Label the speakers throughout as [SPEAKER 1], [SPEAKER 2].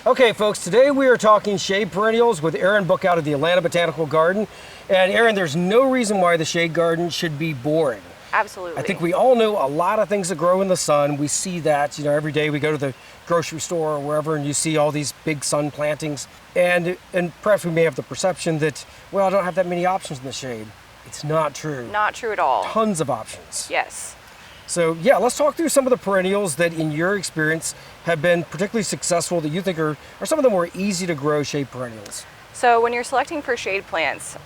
[SPEAKER 1] Okay, folks, today we are talking shade perennials with Erin Bookout of the Atlanta Botanical Garden. And Erin, there's no reason why the shade garden should be boring.
[SPEAKER 2] Absolutely.
[SPEAKER 1] I think we all know a lot of things that grow in the sun. We see that, every day we go to the grocery store or wherever and you see all these big sun plantings. And perhaps we may have the perception that, well, I don't have that many options in the shade. It's not true.
[SPEAKER 2] Not true at all.
[SPEAKER 1] Tons of options.
[SPEAKER 2] Yes.
[SPEAKER 1] So yeah, let's talk through some of the perennials that in your experience have been particularly successful that you think are some of the more easy to grow shade perennials.
[SPEAKER 2] So when you're selecting for shade plants,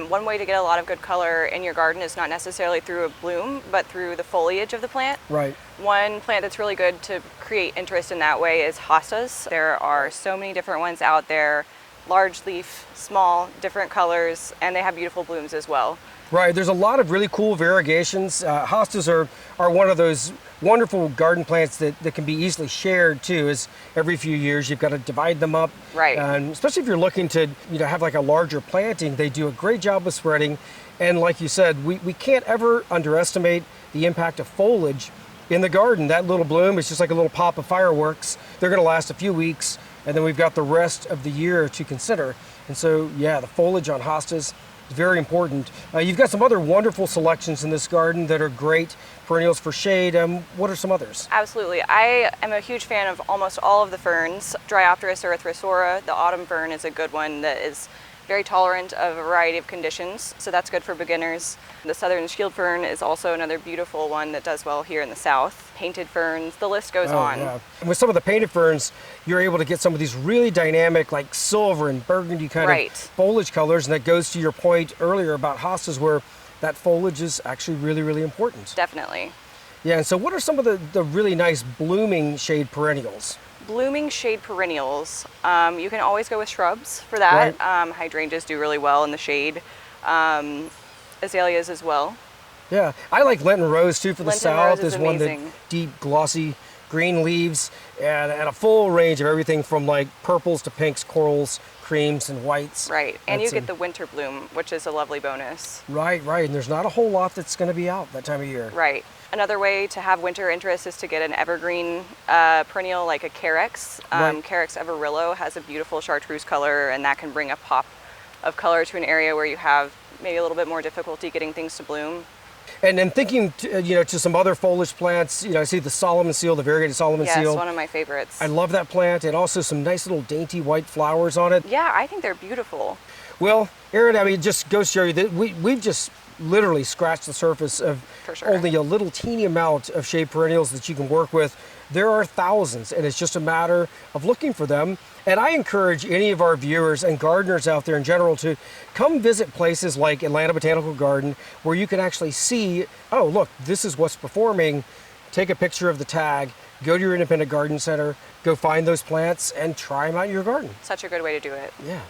[SPEAKER 2] one way to get a lot of good color in your garden is not necessarily through a bloom, but through the foliage of the plant.
[SPEAKER 1] Right.
[SPEAKER 2] One plant that's really good to create interest in that way is Hostas. There are so many different ones out there, large leaf, small, different colors, and they have beautiful blooms as well.
[SPEAKER 1] Right, there's a lot of really cool variegations. Hostas are one of those wonderful garden plants that can be easily shared too, as every few years you've got to divide them up.
[SPEAKER 2] Right.
[SPEAKER 1] And especially if you're looking to have like a larger planting, they do a great job of spreading. And like you said, we can't ever underestimate the impact of foliage in the garden. That little bloom is just like a little pop of fireworks. They're gonna last a few weeks, and then we've got the rest of the year to consider. And so, yeah, the foliage on hostas, very important. You've got some other wonderful selections in this garden that are great perennials for shade. What are some others?
[SPEAKER 2] Absolutely. I am a huge fan of almost all of the ferns. Dryopteris erythrosora, the autumn fern, is a good one that is very tolerant of a variety of conditions, so that's good for beginners. The southern shield fern is also another beautiful one that does well here in the south. Painted ferns, the list goes on.
[SPEAKER 1] Yeah. And with some of the painted ferns, you're able to get some of these really dynamic, like silver and burgundy kind of foliage colors, and that goes to your point earlier about hostas, where that foliage is actually really, really important.
[SPEAKER 2] Definitely.
[SPEAKER 1] Yeah, and so what are some of the really nice blooming shade perennials?
[SPEAKER 2] Blooming shade perennials, you can always go with shrubs for that. Right. Hydrangeas do really well in the shade. Azaleas as well.
[SPEAKER 1] Yeah, I like Lenten Rose too for the
[SPEAKER 2] Lenten
[SPEAKER 1] south.
[SPEAKER 2] Rose is
[SPEAKER 1] one that deep, glossy green leaves and a full range of everything from like purples to pinks, corals, creams, and whites.
[SPEAKER 2] Right, and you get the winter bloom, which is a lovely bonus.
[SPEAKER 1] Right, and there's not a whole lot that's going to be out that time of year.
[SPEAKER 2] Right. Another way to have winter interest is to get an evergreen perennial like a Carex. Carex everillo has a beautiful chartreuse color, and that can bring a pop of color to an area where you have maybe a little bit more difficulty getting things to bloom.
[SPEAKER 1] And then thinking, to some other foliage plants, I see the Solomon seal, the variegated Solomon seal.
[SPEAKER 2] Yes, one of my favorites.
[SPEAKER 1] I love that plant, and also some nice little dainty white flowers on it.
[SPEAKER 2] Yeah, I think they're beautiful.
[SPEAKER 1] Well, Erin, it just goes to show you that we've just literally scratched the surface of only a little teeny amount of shade perennials that you can work with. There are thousands, and it's just a matter of looking for them. And I encourage any of our viewers and gardeners out there in general to come visit places like Atlanta Botanical Garden, where you can actually see, oh, look, this is what's performing. Take a picture of the tag, go to your independent garden center, go find those plants and try them out in your garden.
[SPEAKER 2] Such a good way to do it.
[SPEAKER 1] Yeah.